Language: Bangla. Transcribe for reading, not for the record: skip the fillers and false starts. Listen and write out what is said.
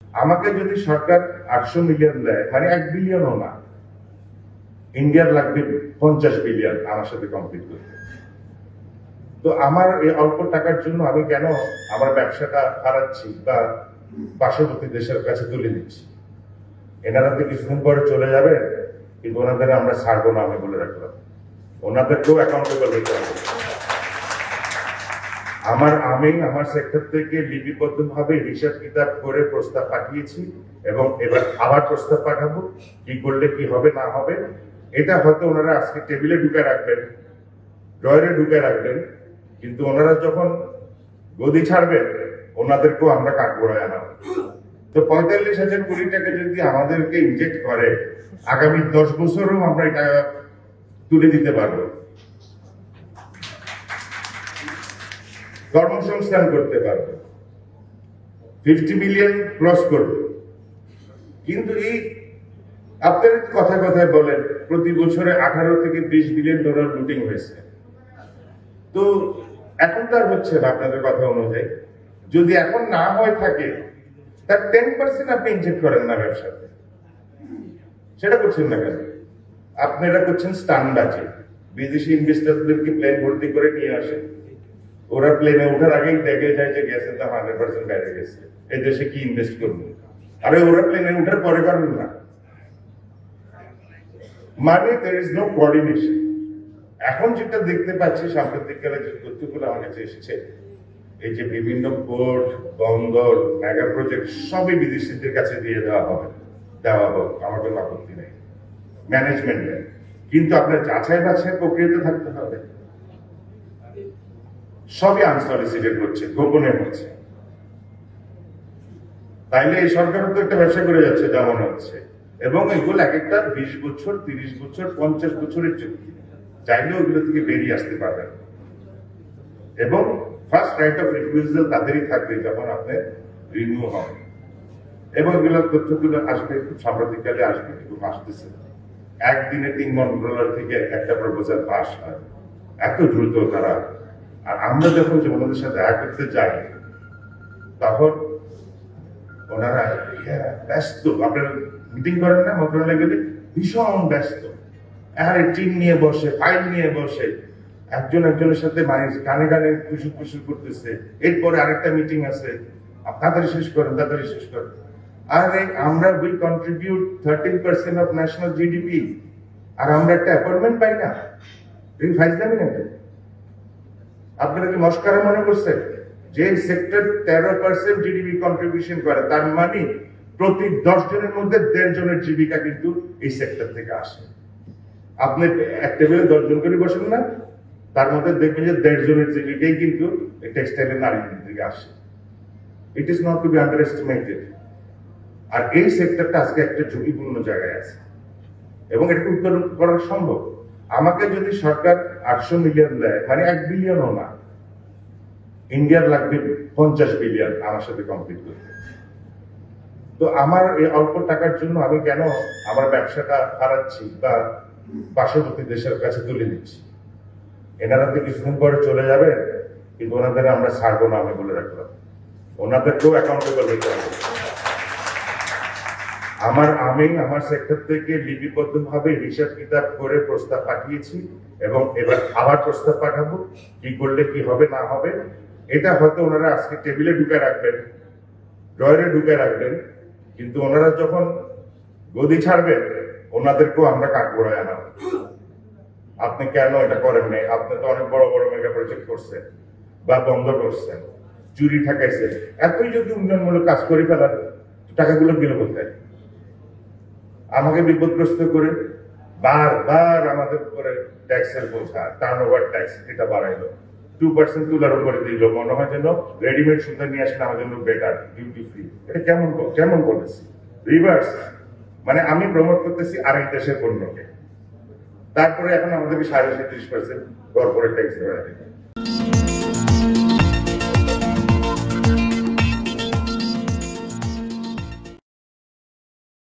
আমাকে যদি সরকার 800 মিলিয়ন দেয়, মানে 1 বিলিয়নও না, ইন্ডিয়ার লাগবে 50 বিলিয়ন আমার সাথে কমপ্লিট করতে। তো আমার এই অল্প টাকার জন্য আমি কেন আমার ব্যবসাটা হারাচ্ছি বা পার্শ্ববর্তী দেশের কাছে তুলে দিচ্ছি? এনারা তো কিছুদিন পরে চলে যাবে, কিন্তু ওনাদের আমরা ছাড়বো না, আমি বলে রাখলাম। ওনাদেরকেও অ্যাকাউন্টেবল হতে হবে। আমার সেক্টর থেকে লিপিবদ্ধভাবে হিসাব কিতাব করে প্রস্তাব পাঠিয়েছি এবং এবার আবার প্রস্তাব পাঠাবো, কি করলে কি হবে না হবে। এটা হয়তো ওনারা আজকে টেবিলে ঢুকে রাখবেন, ড্রয়ারে ঢুকে রাখবেন, কিন্তু ওনারা যখন গদি ছাড়বেন ওনাদেরকেও আমরা কাঠগড়ায় আনাবো। তো 45,000 কোটি টাকা যদি আমাদেরকে ইনজেক্ট করে, আগামী 10 বছরও আমরা এটা তুলে দিতে পারবো, কর্মসংস্থান করতে পারবে, 50 বিলিয়ন ক্রস করবে। কিন্তু এই আপনারা কথায় কথায় বলেন প্রতি বছরে 18 থেকে 20 বিলিয়ন ডলার লুটিং হয়েছে, তো এখন তার হচ্ছে না আপনাদের কথা অনুযায়ী। যদি এখন না হয়ে থাকে, তার 10% আপনি ইনজেক্ট করেন না ব্যবসাতে, সেটা করছেন না কেন? আপনারা করছেন স্টান বাজেট, বিদেশি ইনভেস্টরদেরকে প্লেন ভর্তি করে নিয়ে আসেন, ওরা প্লেনে ওঠার আগেই দেখে যায় যে গ্যাসের দাম 100% বেড়ে গেছে, এই দেশে কি ইনভেস্ট করবো? আরে ওরা প্লেনে ওঠার পরে করেন না, মানে there is no coordination। এখন যেটা দেখতে পাচ্ছি সাম্প্রতিককালে যে তথ্যগুলো আমার কাছে এসেছে, এই যে বিভিন্ন পোর্ট, বন্দর, মেগা প্রজেক্ট সবই বিদেশিদের কাছে দিয়ে দেওয়া হবে, আমার কোনো আপত্তি নেই, ম্যানেজমেন্ট নেই, কিন্তু আপনার যাচাই বাছাই প্রক্রিয়াতে থাকতে হবে। সবই আনসলিসিটেড হচ্ছে, গোপনে হচ্ছে। তাইলে এই সরকার তো একটা ব্যবসা করে যাচ্ছে যা মনে হচ্ছে, এবং এগুলো এক একটা 20 বছর, 30 বছর, 50 বছরের চুক্তি, চাইলে ওগুলো থেকে বেরিয়ে আসতে পারবেন। এবং ফার্স্ট রাইট অফ রিফিউজাল তাদেরই থাকবে যখন আপনি রিনিউ হবে। এবং এগুলো তথ্যগুলো আসবে, খুব সাম্প্রতিককালে আসবে এবং আসতেছে। একদিনে 3 মন্ত্রণালয় থেকে একটা প্রপোজাল পাস হয়, এত দ্রুত তারা। আর আমরা যখন ওনাদের সাথে দেখা করতে যাই, তখন ওনারা ব্যস্ত। আপনারা মিটিং করেন না মন্ত্রণালয়ে গেলে, ভীষণ ব্যস্ত, আরে টিম নিয়ে বসে, ফাইল নিয়ে বসে, একজনের সাথে কানে কানে কুসুর কুসুর করতেছে, এরপরে আরেকটা মিটিং আছে, তাড়াতাড়ি শেষ করেন, তাড়াতাড়ি শেষ করেন। আরে আমরা we contribute 13% of national GDP, আর আমরা একটা অ্যাপয়েন্টমেন্ট পাই না। এই ফাইজলামি নাকি? আপনারা কি মস্কারা মনে করছেন? যে সেক্টর 13% জিডিপি কন্ট্রিবিউশন করে, তার মানে প্রতি 10 জনের মধ্যে 1.5 জনের জীবিকা কিন্তু এই সেক্টর থেকে আসে। আপনি এক টেবিলে 10 জন করে বসেন না, তার মধ্যে দেখবেন যে 1.5 জনের জীবিকাই কিন্তু টেক্সটাইলের নারীদের থেকে আসে। It is not to be underestimated. আর এই সেক্টরটা আজকে একটা ঝুঁকিপূর্ণ জায়গায় আছে এবং এটাকে উত্তরণ করা সম্ভব। আমাকে যদি সরকার 800 মিলিয়ন দেয়, মানে 1 বিলিয়নও না, ইন্ডিয়ার লাগবে 50 বিলিয়ন আমার সাথে কমপ্লিট করতে। তো আমার এই অল্প টাকার জন্য আমি কেন আমার ব্যবসাটা হারাচ্ছি বা পার্শ্ববর্তী দেশের কাছে তুলে দিচ্ছি? এনারা তো কিছুদিন পরে চলে যাবে, কিন্তু ওনাদের আমরা ছাড়বো না, আমি বলে রাখলাম। ওনাদেরকেও অ্যাকাউন্টেবল হতে হবে। আমার সেক্টর থেকে লিপিবদ্ধভাবে হিসাব কিতাব করে প্রস্তাব পাঠিয়েছি এবং এবার আবার প্রস্তাব পাঠাবো, কি করলে কি হবে না হবে। এটা হয়তো ওনারা আজকে টেবিলে ঢুকে রাখবেন, ড্রয়ারে ঢুকে রাখবেন, কিন্তু ওনারা যখন গদি ছাড়বেন ওনাদেরকেও আমরা কাঠগড়ায় আনাবো। আপনি কেন এটা করেন নাই? আপনি তো অনেক বড় বড় মেগা প্রজেক্ট করছেন বা বন্ধ করছেন, চুরি ঠেকাইছেন। এতই যদি উন্নয়নমূলক কাজ করে ফেলার, টাকাগুলো গেল কোথায়? আমাকে বিপদগ্রস্ত করে বারবার আমাদের উপরে ট্যাক্সের বোঝা, টার্নওভার ট্যাক্স এটা বাড়াইলো, 2% তুলার উপরে দিল, মনে হয় যেন রেডিমেড সুতা নিয়ে আসলে আমার জন্য বেটার, ডিউটি ফ্রি। এটা কেমন বলেছি? রিভার্স, মানে আমি প্রমোট করতেছি আরেক দেশের পণ্যকে, তারপরে এখন আমাদেরকে 37.5% কর্পোরেট ট্যাক্স দেওয়া